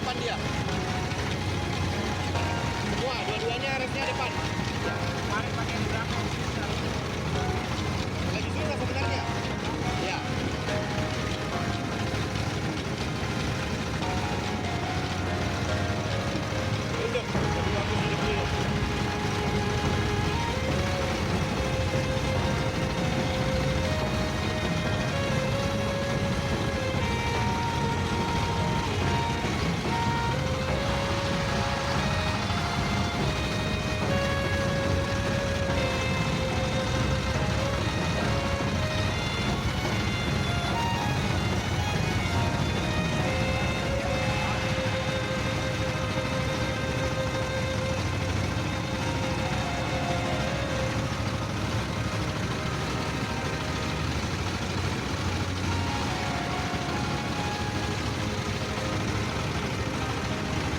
depan dia. Semua, dua-duanya resnya depan. Kemarin pakai berapa? Lagi susah sebenarnya. Ya. Duduk, kedua aku duduk dulu.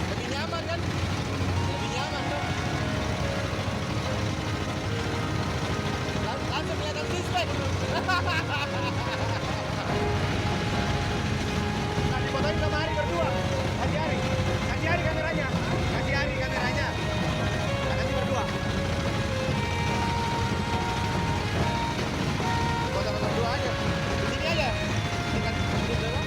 Lebih nyaman kan? Lebih nyaman dong. Langsung kelihatan suspek. Tadi fotoin sama Hari berdua. Kasih Hari. Kasih Hari kameranya. Kasih Hari kameranya. Kasih berdua. Foto-foto berdua aja. Di sini aja. Dekat sini dulu.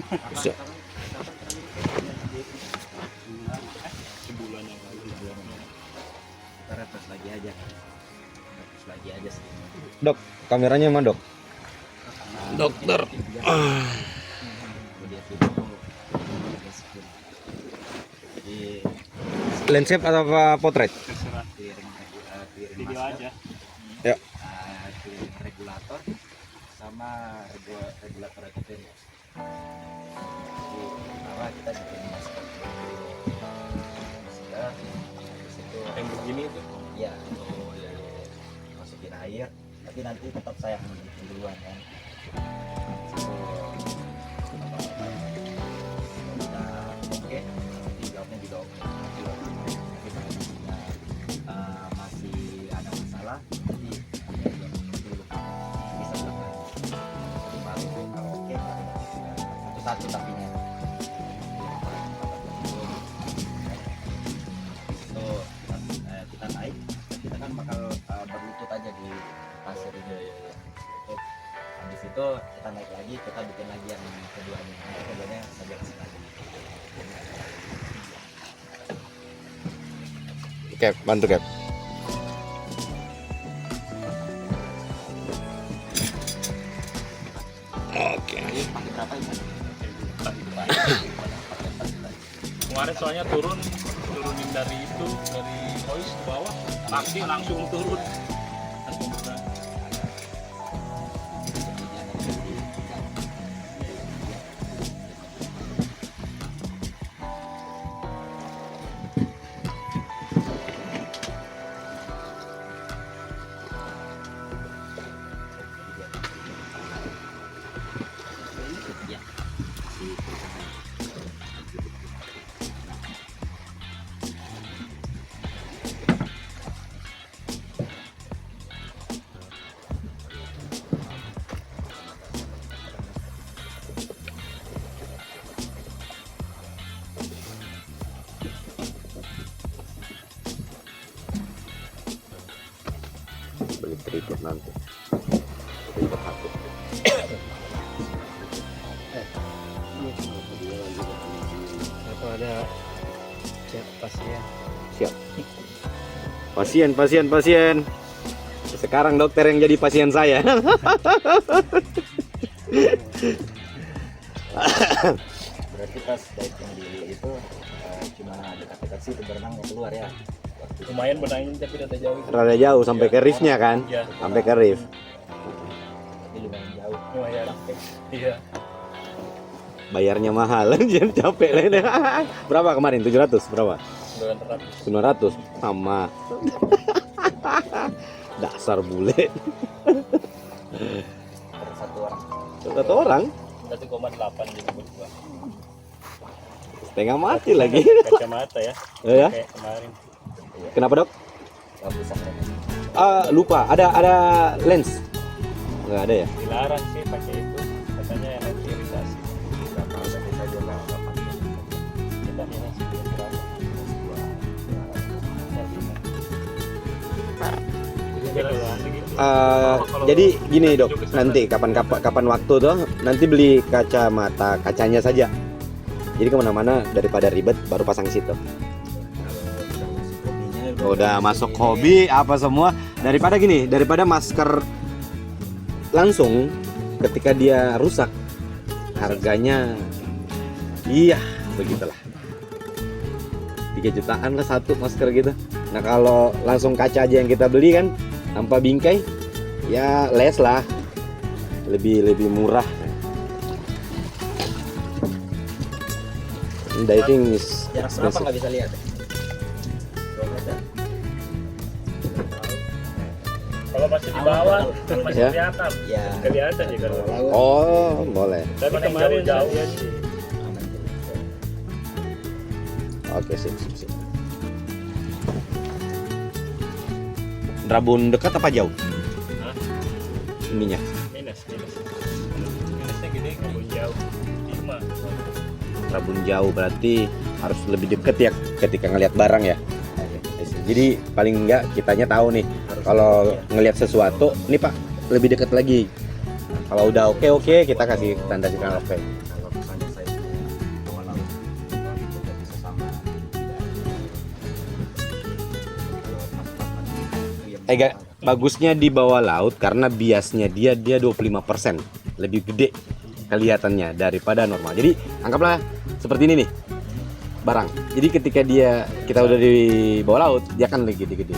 Bisa. Sebulan yang lalu. Kita refresh lagi aja. Refresh lagi aja sih. Dok, kameranya mana dok? Dokter. Kemudian itu jadi Landscape atau apa potret? Terserah. clearing Video master, aja. Ya. clearing regulator sama regulator EcoVenus. Jadi pertama kita bikin masker. Masker, habis itu Yang begini itu. ya masukin air, tapi nanti tetap saya yang bikin duluan kan. Kita oke, jawabnya juga oke. Tapi kalau masih ada masalah, jadi dulu bisa bilang jadi baru kalau oke satu-satu tapinya. Itu kita naik, kita kan bakal berlutut aja di pasir ini. Lutut. Habis itu kita naik lagi, kita bikin lagi yang keduanya. Yang keduanya saja kasih lagi. Cap, bantu Cap. Oke. Pakai berapa ini? Kemarin soalnya turunin dari itu, dari hoist ke bawah, kaki langsung turun. Langsung berat. Ya. Beli tripod nanti. Tripod satu. Atau ada chat pasien. Siap. Pasien. Sekarang dokter yang jadi pasien saya. Berarti pas diving di itu cuma dekat-dekat situ berenang keluar ya. Lumayan benangin tapi rada jauh. Rada jauh sampai ke reefnya kan? Iya. Sampai ke reef. Tapi lumayan jauh. Lumayan. Iya. Bayarnya mahal, jangan capek lah ini. Berapa kemarin? 700 berapa? 900. 900 sama. Dasar bule. Per 1 orang. Satu orang 1,8 jadi berdua. setengah mati lagi. Kacamata ya. Ya. Kayak kemarin. Kenapa dok? Nggak bisa keren. Lupa. Ada lens? Nggak ada ya? Dilarang sih pakai itu. Katanya yang nanti iritasi. Nggak tahu tapi saya juga nggak pakai. Kita minus berapa? Jadi gini dok, nanti kapan waktu tuh nanti beli kacamata kacanya saja. Jadi kemana-mana daripada ribet baru pasang situ. Udah masuk hobi apa semua daripada masker langsung ketika dia rusak harganya iya begitulah 3 jutaan lah satu masker gitu. Nah kalau langsung kaca aja yang kita beli kan tanpa bingkai ya les lah lebih murah. Diving is Jarak berapa nggak bisa lihat? 2 meter. Kalau masih di bawah masih Ya. kelihatan. Ya. Kelihatan ya kalau. oh boleh. Tapi kemarin jauh sih. Aman. Oke sip. Rabun dekat apa jauh? Hah? Ininya. Minus. Minusnya gede kalau jauh. 5. Rabun jauh berarti harus lebih deket ya ketika ngelihat barang ya. Jadi paling enggak kitanya tahu nih kalau ngelihat sesuatu nih Pak lebih deket lagi. Kalau udah oke kita kasih tanda sinyal oke. Kalau misalnya saya bawah laut itu nggak bisa sama. Bagusnya di bawah laut karena biasnya dia 25% lebih gede kelihatannya daripada normal. Jadi anggaplah seperti ini nih barang. Jadi ketika kita udah di bawah laut dia kan lebih gede-gede.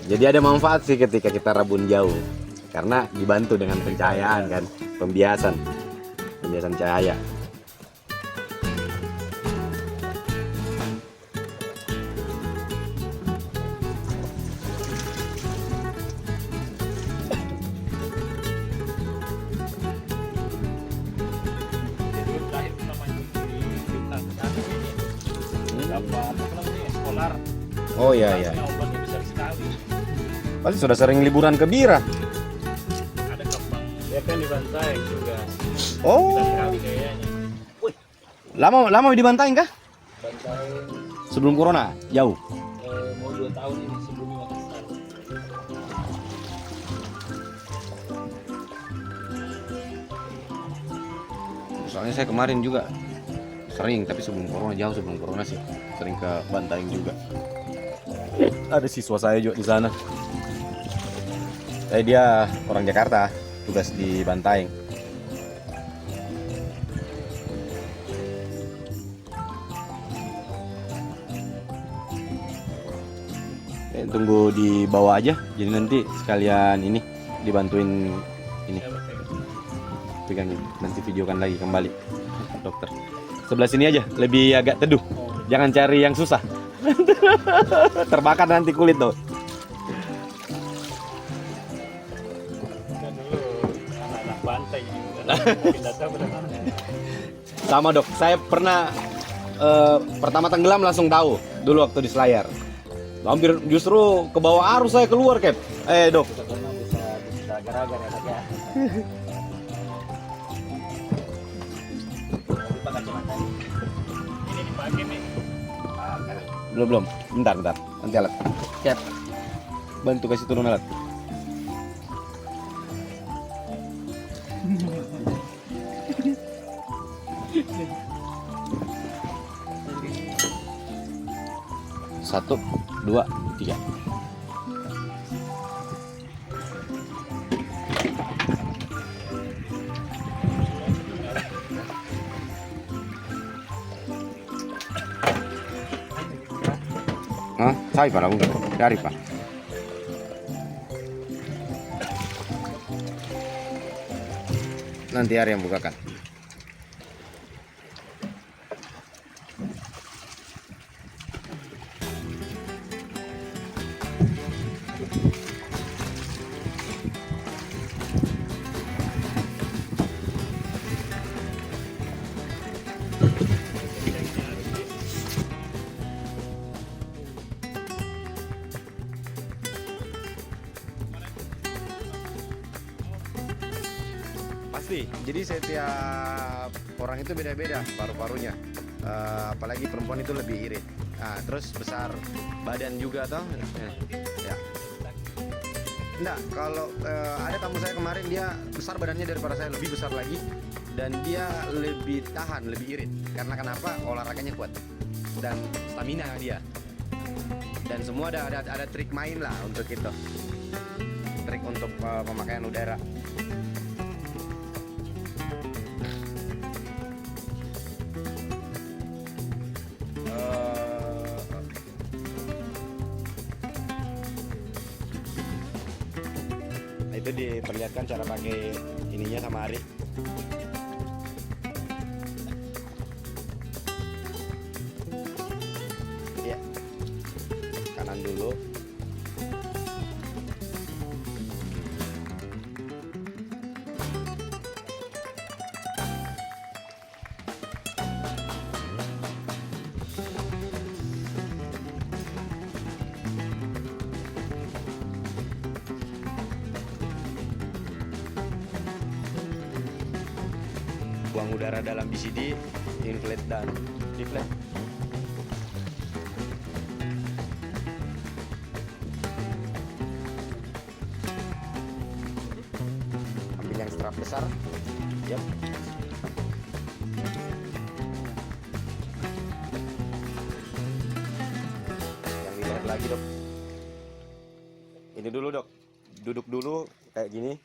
Jadi ada manfaat sih ketika kita rabun jauh karena dibantu dengan pencahayaan kan, pembiasan cahaya. Solar. Oh iya. Ombaknya besar sekali. Pasti sudah sering liburan ke Bira. Ada kembang. Dia kan di Bantai juga. Oh, Besar sekali kayaknya. lama di Bantaing kah? Bantai Sebelum corona, jauh. mau 2 tahun ini sebelumnya Makassar. Soalnya saya kemarin juga sering, tapi sebelum corona sih sering ke Bantaing juga. Ada siswa saya juga di sana. Dia orang Jakarta, tugas di Bantaing. Tunggu di bawah aja, jadi nanti sekalian ini dibantuin ini. Pegangin, nanti videokan lagi kembali dokter. Sebelah sini aja, lebih agak teduh. Jangan cari yang susah. Terbakar nanti kulit tuh. Kan dulu anak-anak Bantai juga. Pindah tahu berapa. Sama dok, saya pernah pertama tenggelam langsung tahu dulu waktu di Selayar. Hampir justru ke bawah arus saya keluar Cap. Dok. Bisa gara-gara ya. Lupa kacamata. Ini dipakai nih. Belum. Bentar. Nanti alat. Cap. Bantu kasih turun alat. Satu, 2, 3. Saya para dari Pak. Nanti hari yang bukakan. Pasti. Jadi setiap orang itu beda-beda paru-parunya. Apalagi perempuan itu lebih irit. Nah, terus besar badan juga toh. Ya. Enggak, kalau ada tamu saya kemarin dia besar badannya daripada saya, lebih besar lagi, dan dia lebih tahan, lebih irit. Karena kenapa? Olahraganya kuat dan stamina dia. Dan semua ada trik main lah untuk itu. Trik untuk pemakaian udara. Itu diperlihatkan cara pakai ininya sama Ari. Iya, kanan dulu. Buang udara dalam BCD, inflate dan deflate. Ambil yang strap besar. Yap. Yang dilihat lagi, Dok. Ini dulu, Dok. Duduk dulu kayak gini.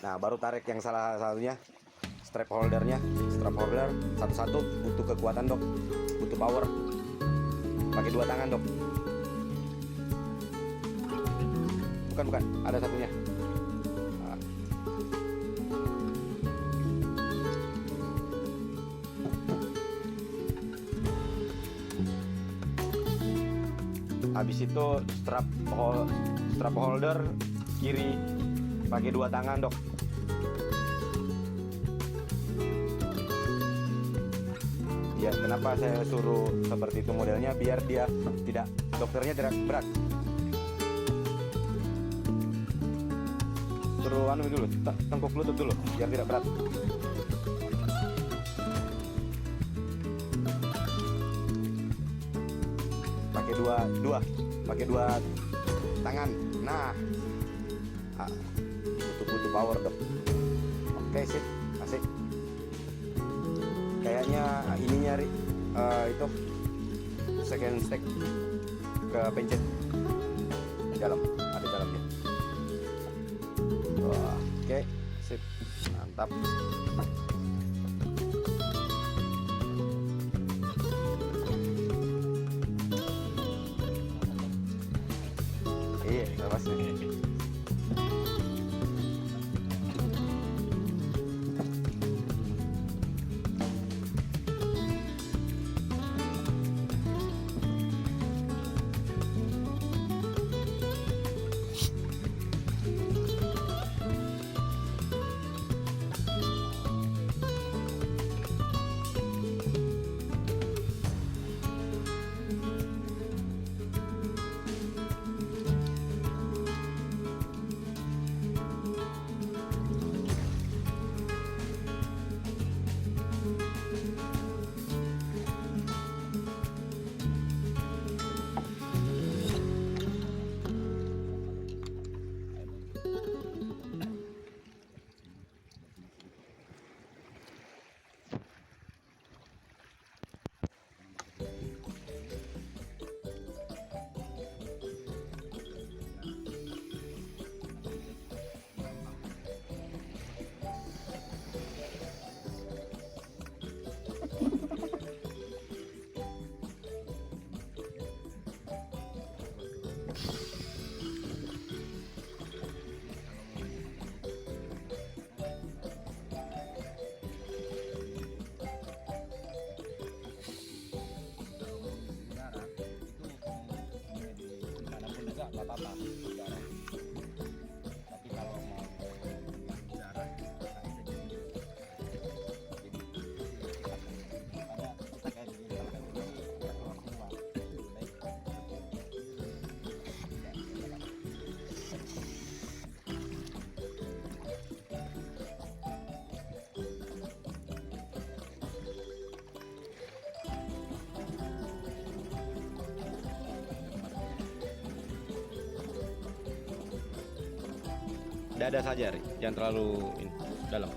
Nah, baru tarik yang salah satunya. Strap holder satu-satu, butuh kekuatan, Dok, butuh power, pakai 2 tangan, Dok. Bukan, ada satunya. Nah. Habis itu strap holder kiri pakai 2 tangan, Dok. Ya, kenapa saya suruh seperti itu modelnya, biar dia dokternya tidak berat. Suruh dulu, tengkuk lutut dulu, biar tidak berat. Pakai dua tangan. Nah, butuh power, Dok. Oke, sip, asik. Kayaknya ini nyari itu second stack ke pencet di dalam, ada dalamnya. Wah, oke, sip, mantap. Iya, lepas nih. Dada saja, Ri. Jangan terlalu dalam.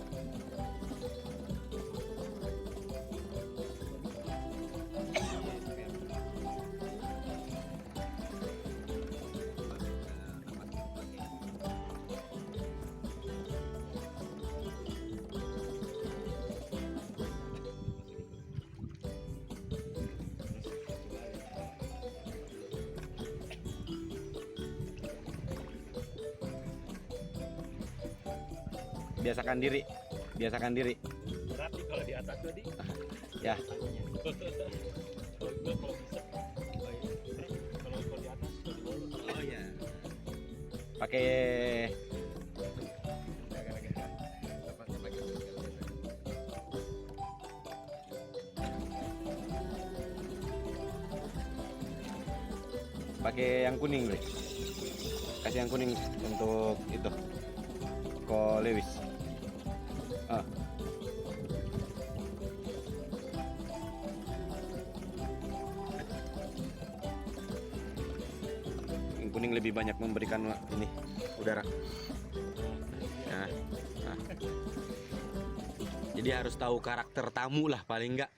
Biasakan diri, biasakan diri. Berat nih kalau di atas tadi. Ya, Kalau gua kalau bisa. Kalau di atas kalau di bawah. oh ya. Pakai pakai yang kuning, Bre. Kasih yang kuning untuk itu. Ko Lewis. Ah. Yang kuning lebih banyak memberikan ini udara. Nah, nah. Jadi harus tahu karakter tamu lah paling enggak.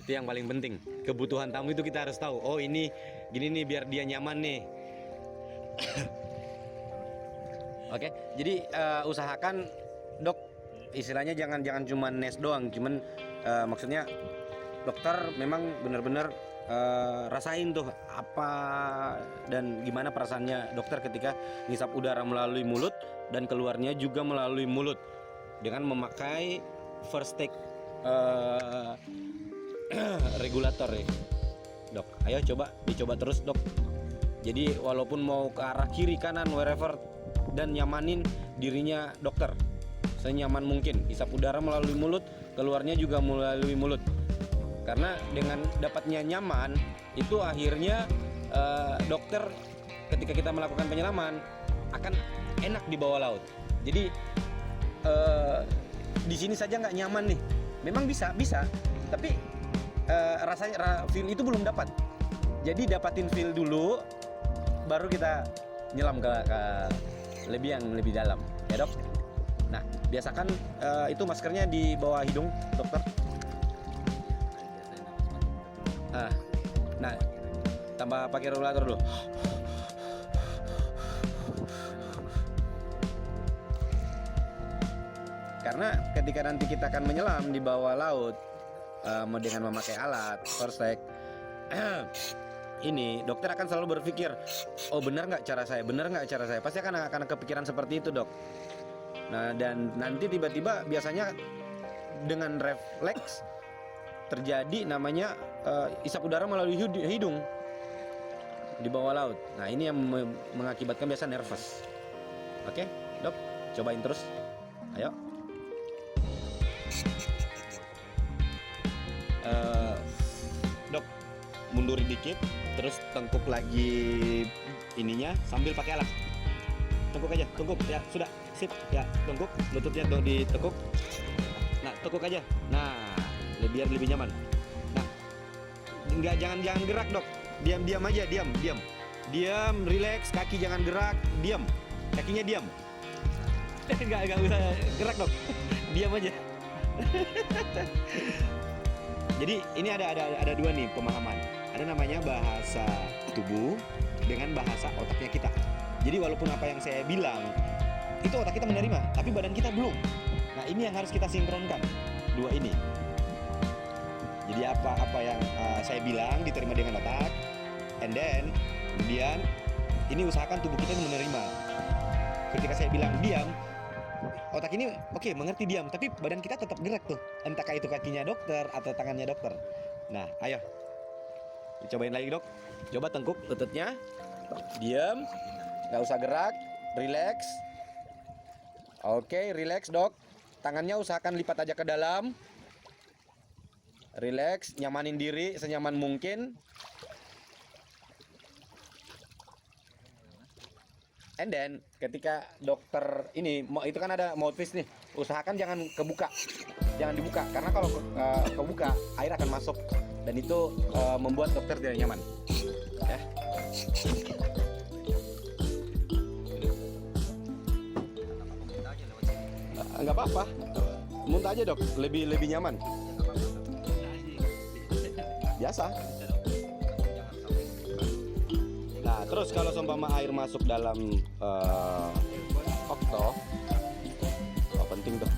Itu yang paling penting. Kebutuhan tamu itu kita harus tahu. Oh ini gini nih biar dia nyaman nih. Oke, jadi usahakan dok, istilahnya jangan cuma nes doang, cuman maksudnya dokter memang benar-benar rasain tuh apa dan gimana perasaannya dokter ketika ngisap udara melalui mulut dan keluarnya juga melalui mulut dengan memakai first take regulator ya, dok. Ayo dicoba terus dok. Jadi walaupun mau ke arah kiri kanan wherever dan nyamanin dirinya dokter senyaman mungkin, hisap udara melalui mulut, keluarnya juga melalui mulut. Karena dengan dapatnya nyaman itu akhirnya dokter ketika kita melakukan penyelaman akan enak di bawah laut. Jadi di sini saja nggak nyaman nih. Memang bisa, tapi rasanya feel itu belum dapat. Jadi dapatin feel dulu, baru kita nyelam ke lebih dalam, ya dok. Nah, biasakan itu maskernya di bawah hidung, dokter. Nah, tambah pakai regulator dulu. Karena ketika nanti kita akan menyelam di bawah laut dengan memakai alat Forstek, ini dokter akan selalu berpikir, oh benar nggak cara saya, pasti akan kepikiran seperti itu dok. Nah dan nanti tiba-tiba biasanya dengan refleks terjadi namanya isap udara melalui hidung di bawah laut. Nah ini yang mengakibatkan biasa nervous. Oke dok, cobain terus, ayo. Dok, mundurin dikit, terus tengkuk lagi ininya sambil pakai alat. Tengkuk aja, tengkuk ya, sudah, sip ya, tengkuk, lututnya tuh ditekuk. Nah, tekuk aja. Nah, biar lebih nyaman. Nah, jangan gerak dok, diam aja, diam, relax, kaki jangan gerak, diam, kakinya diam. Nggak usah gerak dok, diam aja. Jadi ini ada dua nih pemahaman. Ada namanya bahasa tubuh dengan bahasa otaknya kita. Jadi walaupun apa yang saya bilang itu otak kita menerima, tapi badan kita belum. Nah ini yang harus kita sinkronkan, dua ini. Jadi apa yang saya bilang diterima dengan otak, and then kemudian ini usahakan tubuh kita menerima. Ketika saya bilang diam, otak ini oke, mengerti diam, tapi badan kita tetap gerak tuh. Entahkah itu kakinya dokter atau tangannya dokter. Nah, ayo. Dicobain lagi, dok. Coba tengkuk lututnya. Diam. Nggak usah gerak. Relax. Oke, relax, dok. Tangannya usahakan lipat aja ke dalam. Relax, nyamanin diri senyaman mungkin. And then ketika dokter ini itu kan ada mouthpiece nih, usahakan jangan kebuka, jangan dibuka karena kalau kebuka air akan masuk dan itu membuat dokter tidak nyaman. Ya. nggak apa-apa. Muntah aja dok, lebih nyaman. Biasa. Nah terus kalau seumpama air masuk dalam okto, oh, penting tuh.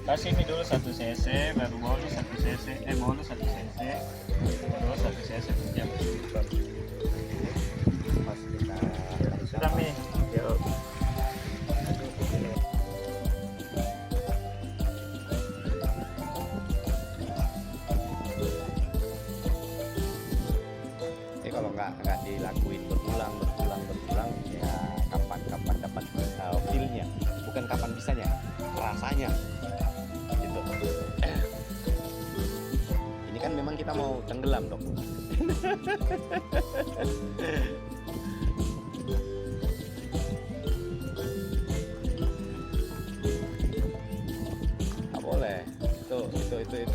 Kasih mie dulu 1 cc, baru bolus 1 cc, bolus 1 cc, terus 1 cc ya. Mas kita Sudah mie. Yuk. Kalau nggak dilakuin berulang ya kapan dapat feel-nya, bukan kapan bisanya, rasanya gitu. Ini kan memang kita mau tenggelam dok. Nggak boleh,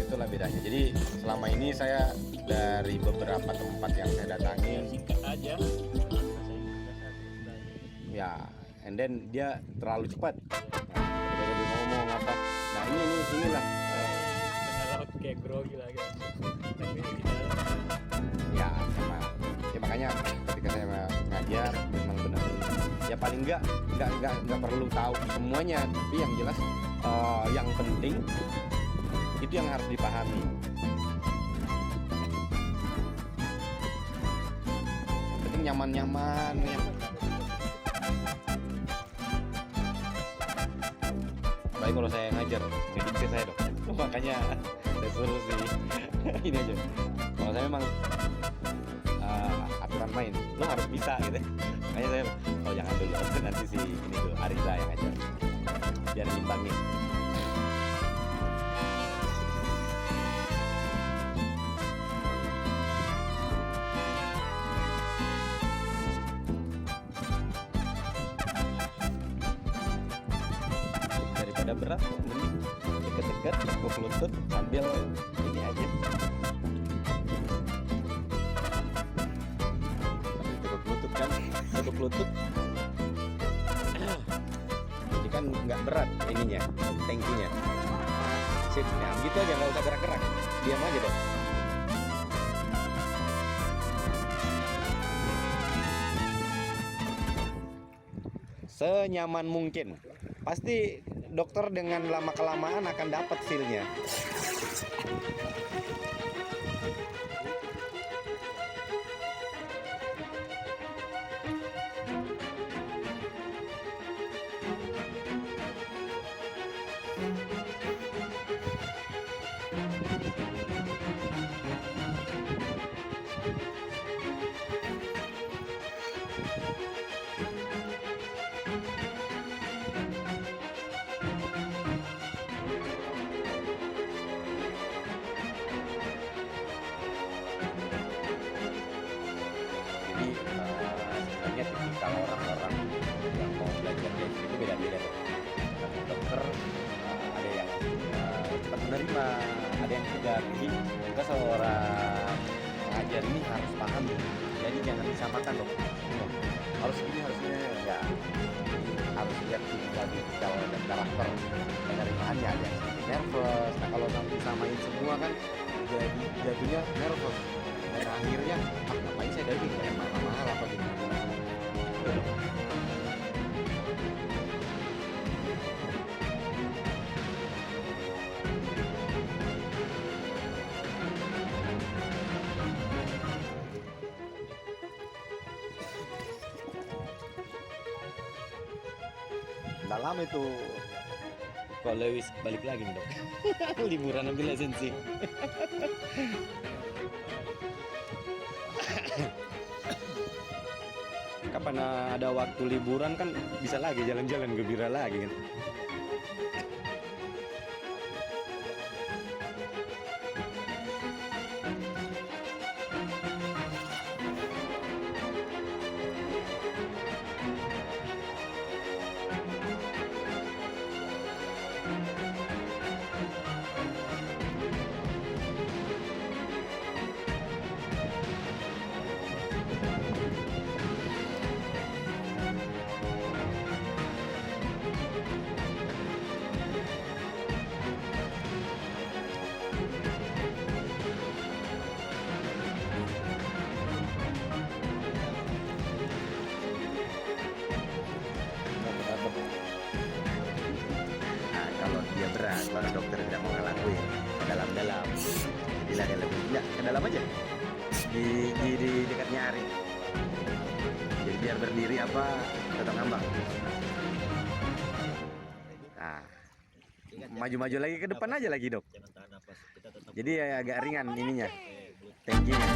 itulah bedanya. Jadi selama ini saya dari beberapa tempat yang saya datangi, Singkat aja. ya, and then dia terlalu cepat. Ketika dia ngomong apa, nah inilah Tengah laut kayak grogi lagi. Tapi kita ya sama. Ya makanya ketika saya ngajar memang benar, ya paling nggak perlu tahu semuanya, tapi yang jelas yang penting itu yang harus dipahami. Yang penting nyaman ya. Baik kalau saya ngajar, ngedikte saya dok. Makanya saya suruh sih ini aja. Kalau saya memang aturan main, lo harus bisa gitu. Makanya saya, oh jangan dulu, nanti si ini dulu Arisa yang ngajar, biar nyimbangin. Daripada berat, mending deket-deket, tekuk lutut sambil ini aja. Sambil tekuk lutut kan, tekuk lutut. Jadi kan nggak berat ininya, tankinya. Sip, ya gitu aja, nggak usah gerak-gerak, diam aja deh. Senyaman mungkin. Pasti dokter dengan lama-kelamaan akan dapat feel-nya. Sebenarnya tipikal orang-orang yang mau belajar dari itu beda-beda. Karena dokter ada yang cepat menerima, ada yang tidak. Jadi kita seorang pengajar ini harus paham. Jadi jangan disamakan dok. Harus ini ya. Harus lihat tipikal dan karakter penerimaannya. Ada yang sedikit nervous. Nah kalau sampai samain semua kan jadi jadinya nervous. Dan akhirnya ngapain saya dari kayak mahal apa gitu. Udah lama itu kok Lewis balik lagi nih dok. Liburan ambil lisensi. Kapan ada waktu liburan kan bisa lagi jalan-jalan gembira lagi kan. biar berdiri apa tetap ngambang. Nah, maju-maju lagi ke depan aja lagi dok. Jangan tahan napas, kita tetap Jadi agak ringan ininya, glute. tankinya.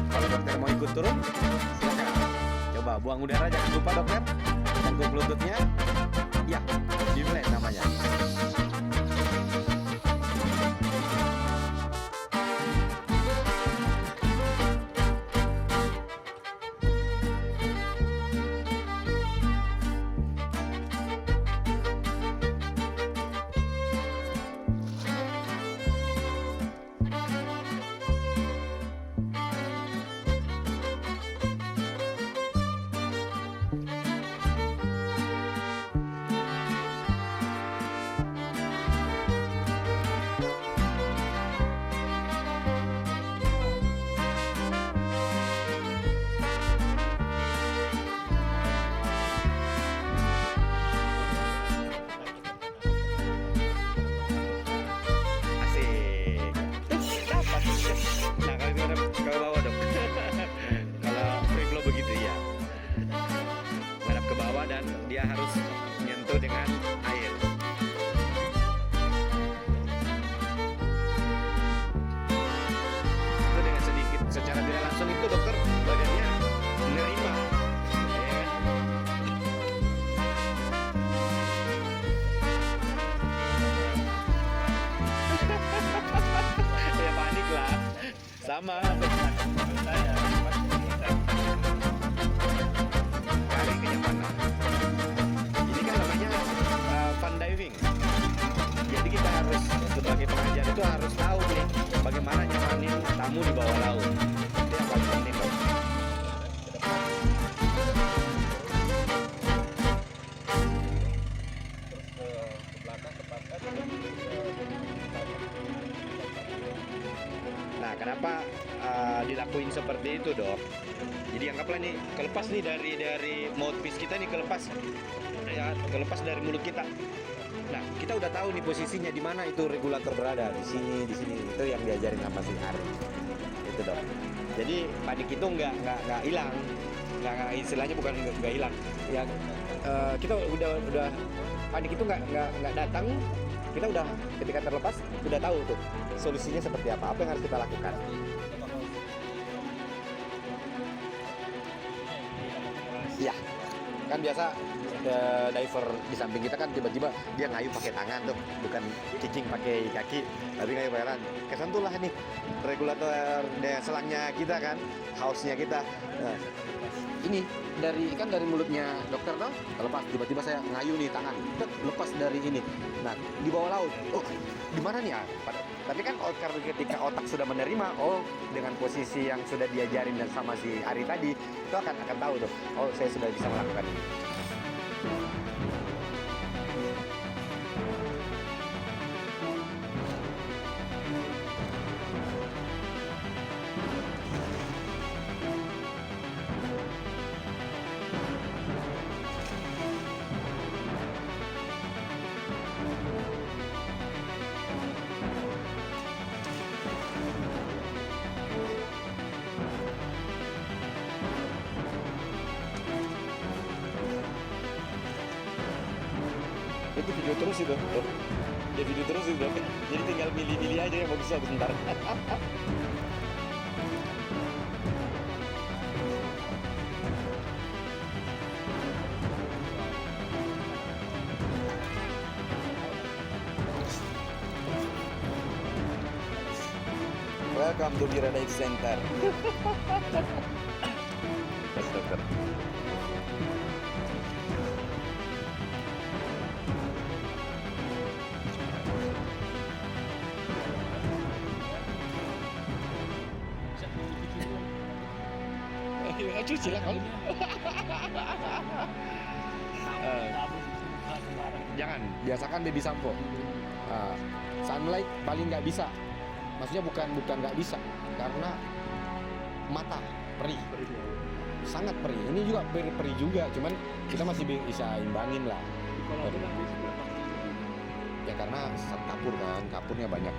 Kalau dokter mau ikut turun, silakan. Coba buang udara, jangan lupa dokter. Tengkuk lututnya, ya, deflate namanya. Dan dia harus menyentuh dengan air. Itu dengan sedikit, secara tidak langsung itu dokter badannya menerima. Ya kan? Ya panik lah. Sama. Cari kenyamanan. Ini kan namanya fun diving. Jadi kita harus sebagai pengajar itu harus tahu nih bagaimana nyamanin tamu di bawah laut. Itu yang paling penting dok. Terus ke belakang tepatkan. Nah, kenapa dilakuin seperti itu dok? Jadi anggaplah nih kelepas nih dari mouthpiece kita nih kelepas ya, kelepas dari mulut kita. Nah, kita udah tahu nih posisinya di mana itu regulator berada, di sini itu yang diajarin sama si Ari. Itu dok. Jadi panik itu nggak hilang, nggak istilahnya bukan nggak hilang. Ya kita udah panik itu nggak datang. Kita udah ketika terlepas udah tahu tuh solusinya seperti apa yang harus kita lakukan. Iya, kan biasa diver di samping kita kan tiba-tiba dia ngayuh pakai tangan tuh, bukan kicking pakai kaki, tapi ngayuh pakai tangan. Kesentuh lah nih regulator selangnya kita kan, house-nya kita. Nah, ini dari mulutnya dokter tuh, lepas tiba-tiba saya ngayuh nih tangan, lepas dari ini. Nah, di bawah laut. Oh, di mana nih ya? Tapi kan karena ketika otak sudah menerima, dengan posisi yang sudah diajarin dan sama si Ari tadi, itu akan tahu tuh, saya sudah bisa melakukan ini. Itu video terus itu, dia video terus itu, jadi tinggal milih-milih aja yang bagus bentar. Welcome to Bira Dive Center. Yes, dokter. Aduh, silakan. Jangan, biasakan baby sampo. Sunlight paling nggak bisa. Maksudnya bukan nggak bisa, karena mata perih, sangat perih. Ini juga perih juga, cuman kita masih bisa imbangin lah. Ya karena kapur kan, kapurnya banyak.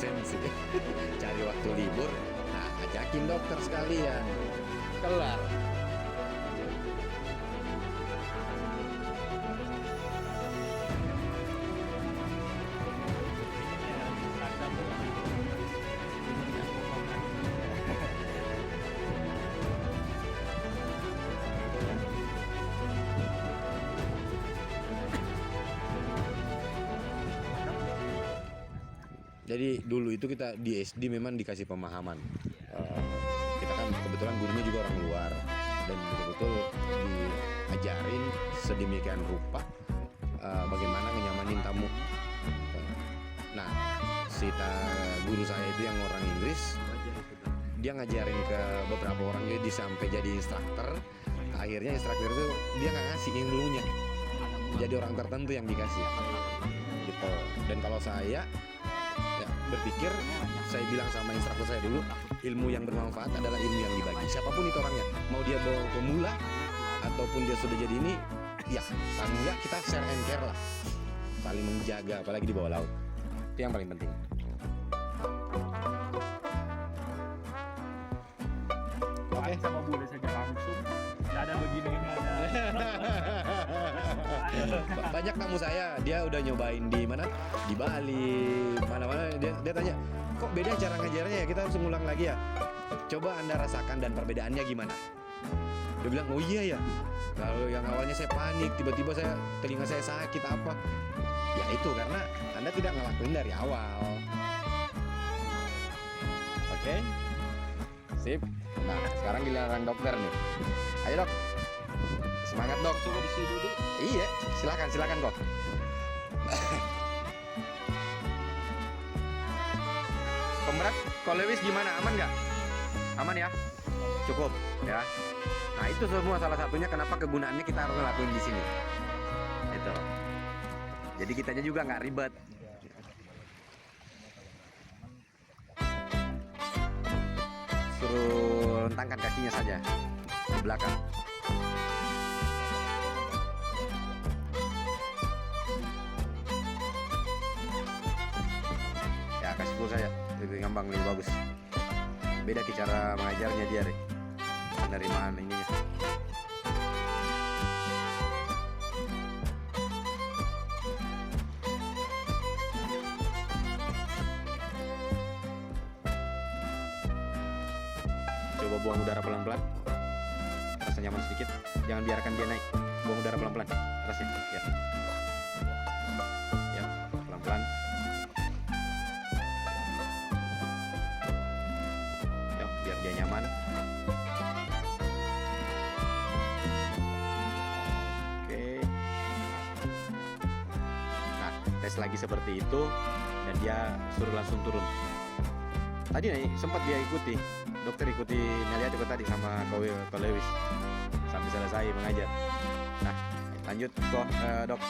absensi. Cari waktu libur, nah ajakin dokter sekalian. Kelar. Jadi dulu itu kita di SD memang dikasih pemahaman. Kita kan kebetulan gurunya juga orang luar dan betul-betul diajarin sedemikian rupa bagaimana ngenyamanin tamu. Nah, guru saya itu yang orang Inggris, dia ngajarin ke beberapa orang jadi sampai jadi instruktur. Akhirnya instruktur itu dia nggak ngasih ilmunya, jadi orang tertentu yang dikasih. Gitu. Dan kalau saya berpikir, saya bilang sama instruktur saya dulu, ilmu yang bermanfaat adalah ilmu yang dibagi. Siapapun itu orangnya, mau dia bawa pemula ataupun dia sudah jadi ini, ya paling enggak kita share and care lah, saling menjaga, apalagi di bawah laut. Itu yang paling penting. Oke, sama boleh saja langsung. Nggak ada begini, nggak ada. Banyak tamu saya, dia udah nyobain di mana, di Bali, mana-mana. Dia tanya, kok beda cara ngajarnya ya, kita harus ngulang lagi ya. Coba Anda rasakan dan perbedaannya gimana. Dia bilang, oh iya ya, kalau yang awalnya saya panik, tiba-tiba telinga saya sakit apa. Ya itu karena Anda tidak ngelakuin dari awal. Oke, sip. Nah sekarang giliran dokter nih. Ayo dok, semangat dok. Coba di sini dulu. Iya, silakan kok. Pemberat, kalau Lewis gimana? Aman nggak? Aman ya? Cukup ya. Nah itu semua salah satunya kenapa kegunaannya kita harus ngelakuin di sini. Itu. Jadi kitanya juga nggak ribet. Suruh rentangkan kakinya saja ke belakang. Kasih full saja, lebih gampang, lebih bagus. Beda ke cara mengajarnya dia, penerimaan ininya. Coba buang udara pelan-pelan, rasa nyaman sedikit. Jangan biarkan dia naik. Buang udara pelan-pelan, rasanya ya. Ya, pelan-pelan. Biar dia nyaman. Oke. Nah, tes lagi seperti itu dan dia suruh langsung turun. Tadi sempat dia ikuti, dokter ikuti ngeliat juga tadi sama Ko Lewis sampai selesai mengajar. Nah, lanjut kok dok.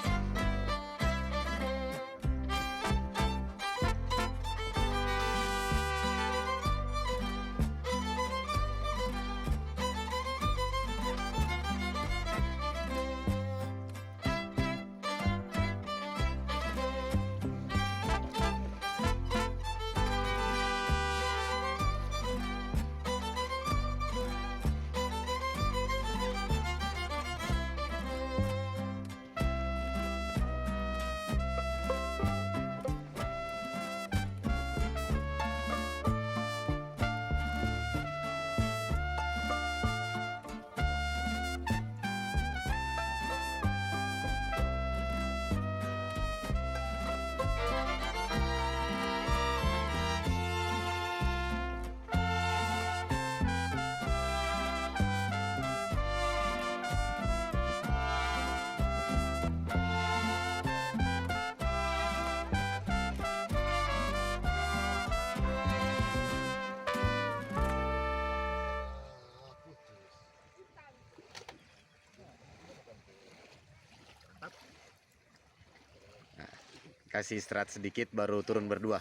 Kasih istirahat sedikit baru turun berdua.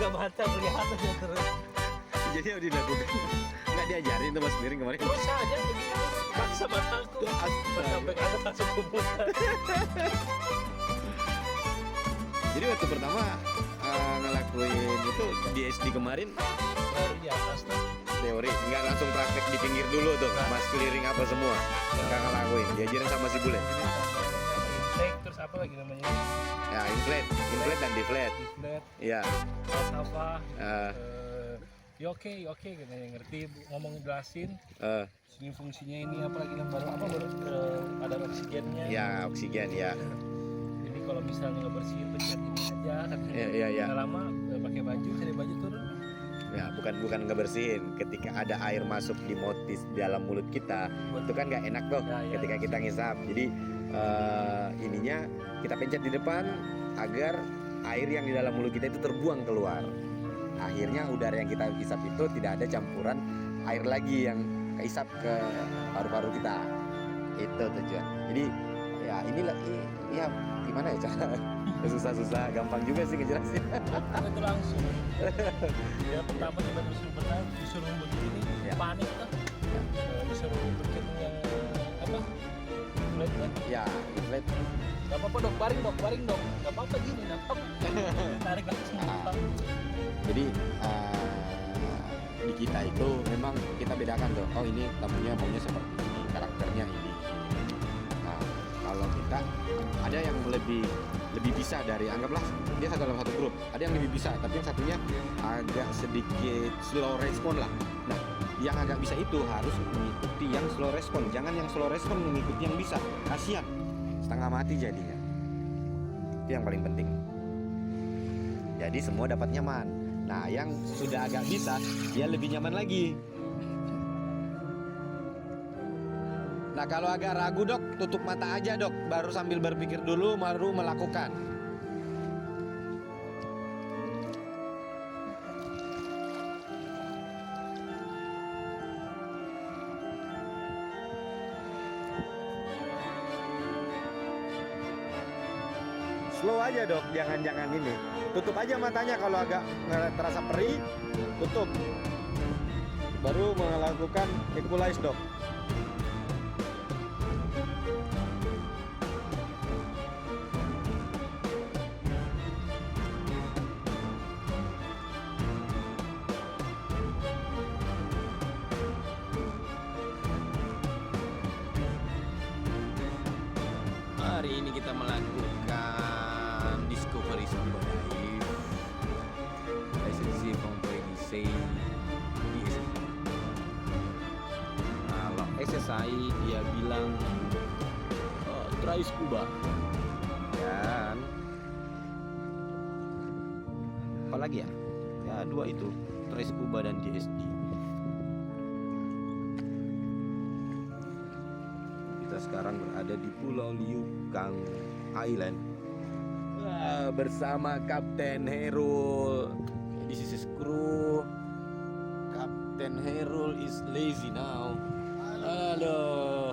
buka mata kelihatan ya terus. Jadi harus dilakukan. Nggak diajarin tuh Mas Miring kemarin. Bisa aja begitu. Paksa mataku. Sampai ada langsung kebuka. Jadi waktu pertama ngelakuin itu di SD kemarin Baru di atas tuh. teori, nggak langsung praktek di pinggir dulu tuh, mas clearing apa semua, nggak ngelakuin, diajarin sama si bule. Take terus apa lagi namanya? Ya inflate dan deflate. Deflate, Iya. apa? Eh, Ya oke, katanya ngerti ngomong jelasin. eh, Ini fungsinya ini apa lagi yang baru ada oksigennya. ya oksigen ya. Jadi kalau misalnya nggak bersihin pencet ini aja katanya. Iya. Nggak lama pakai baju, cari baju turun. Ya bukan ngebersihin. Ketika ada air masuk di motis dalam mulut kita, itu kan nggak enak tuh. Ya, Ketika kita ngisap. Jadi ininya kita pencet di depan agar air yang di dalam mulut kita itu terbuang keluar. Akhirnya udara yang kita hisap itu tidak ada campuran air lagi yang kehisap ke paru-paru kita. Itu tujuan. Jadi ya inilah ya gimana ya cara susah-susah, gampang juga sih ngejelasin. Itu langsung. Ya pertama kita disuruh begini, Ya. panik tuh. Disuruh bikin yang apa? Inflate-nya. Ya, inflate. Gak apa-apa dok, baring dok. Gak apa-apa gini, gak apa-apa. Tarik langsung. Ah. Jadi di kita itu memang kita bedakan tuh. Oh ini tamunya maunya seperti ini, karakternya ini. Nah kalau kita ada yang lebih bisa dari anggaplah dia dalam satu grup. Ada yang lebih bisa, tapi yang satunya agak sedikit slow respon lah. Nah yang agak bisa itu harus mengikuti yang slow respon. Jangan yang slow respon mengikuti yang bisa. Kasian, setengah mati jadinya. Itu yang paling penting. Jadi semua dapat nyaman. Nah, yang sudah agak bisa, dia lebih nyaman lagi. Nah, kalau agak ragu dok, tutup mata aja dok. Baru sambil berpikir dulu, baru melakukan. Slow aja dok, jangan ini. Tutup aja matanya kalau agak terasa perih, tutup. Baru melakukan equalize dok. Hari ini kita melakukan discovery scuba dive lisensi kompetisi di SSI. Kalau SSI dia bilang try scuba dan apa lagi ya? Ya dua itu, try scuba dan DSD. Kita sekarang berada di Pulau Liukang Island bersama Kapten Herul. This is his crew. Kapten Herul is lazy now. Halo.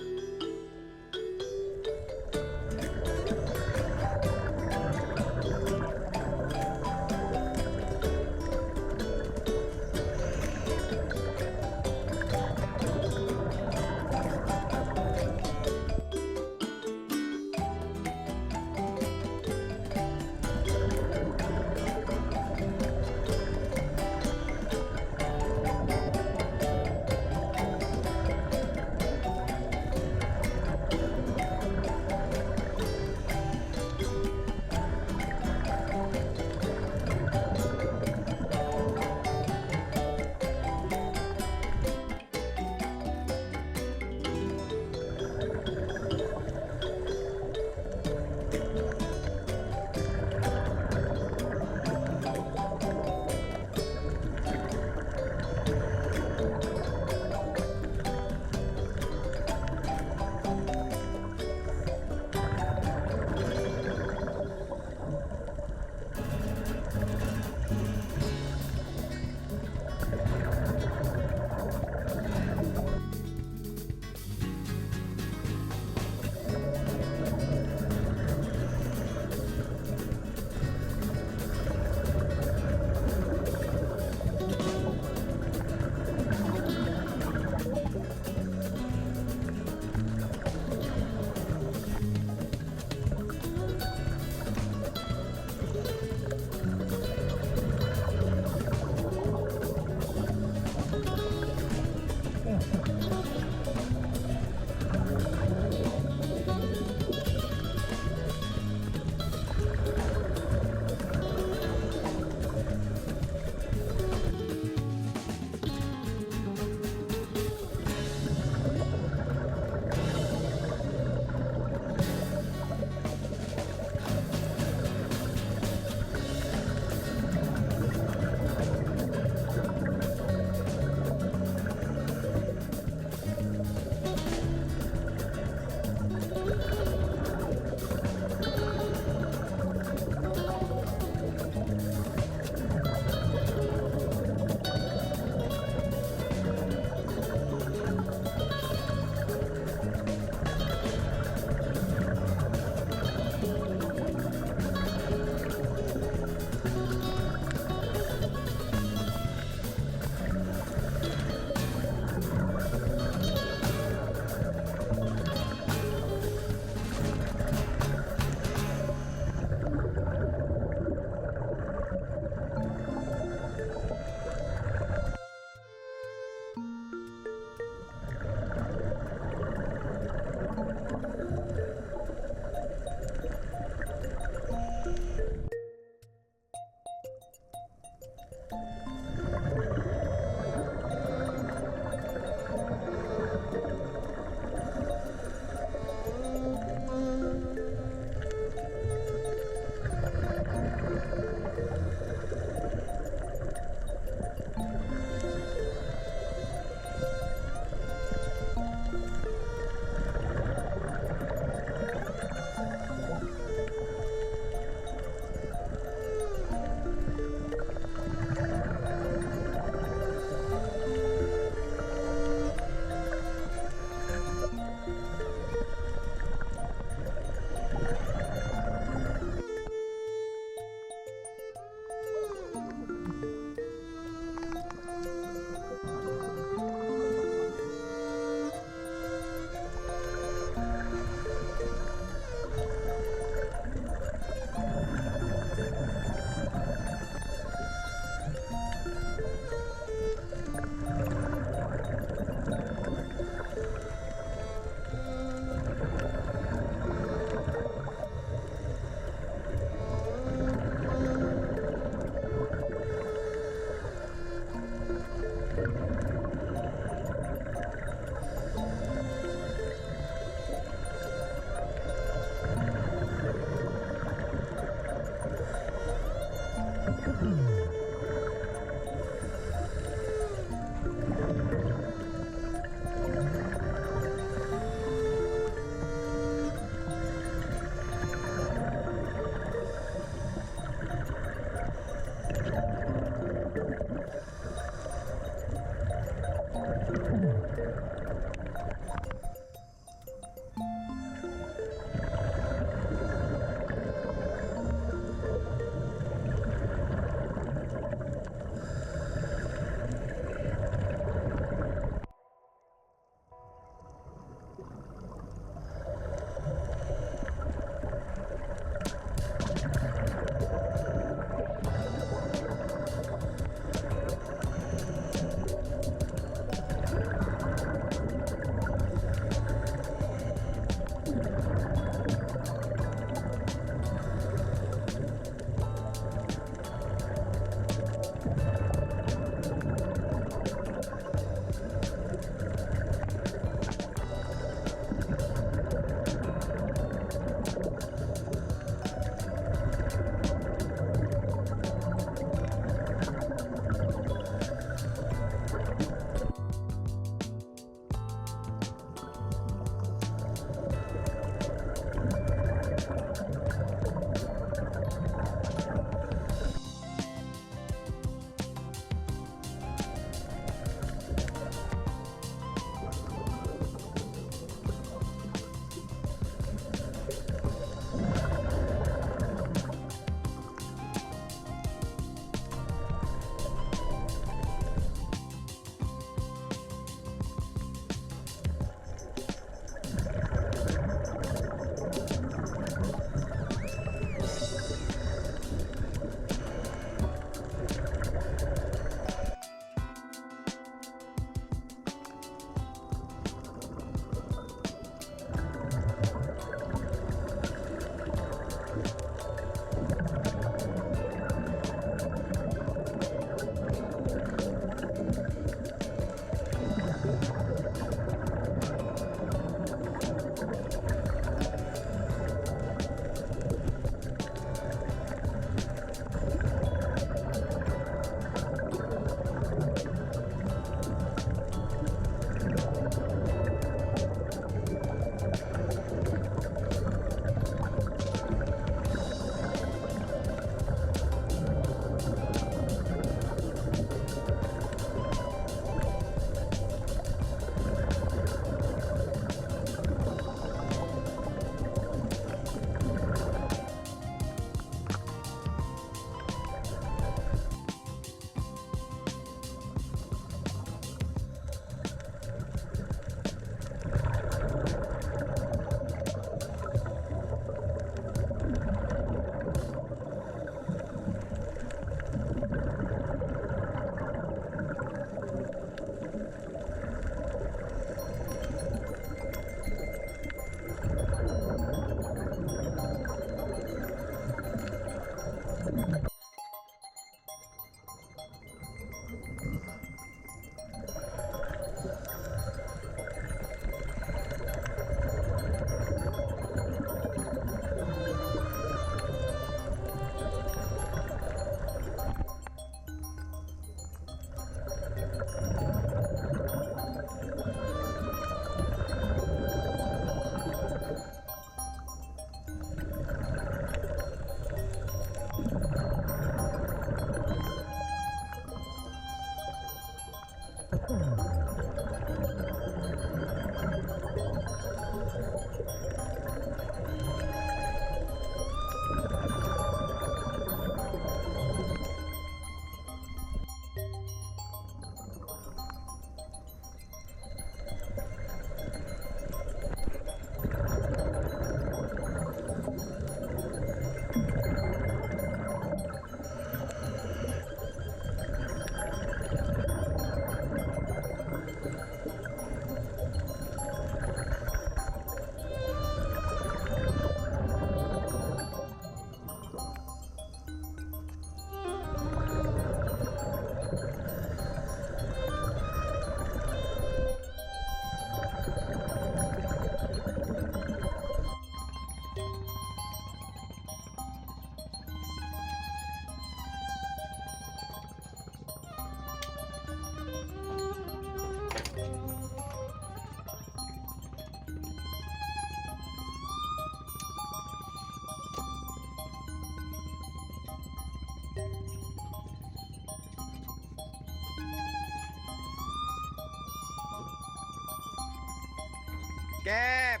Cap.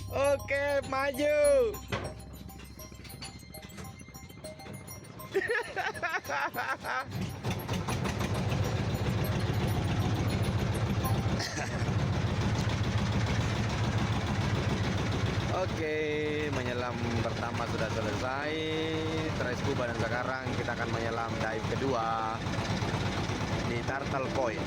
Oke, maju. Oke, menyelam pertama sudah selesai, try scuba, dan sekarang kita akan menyelam dive kedua di Turtle Point.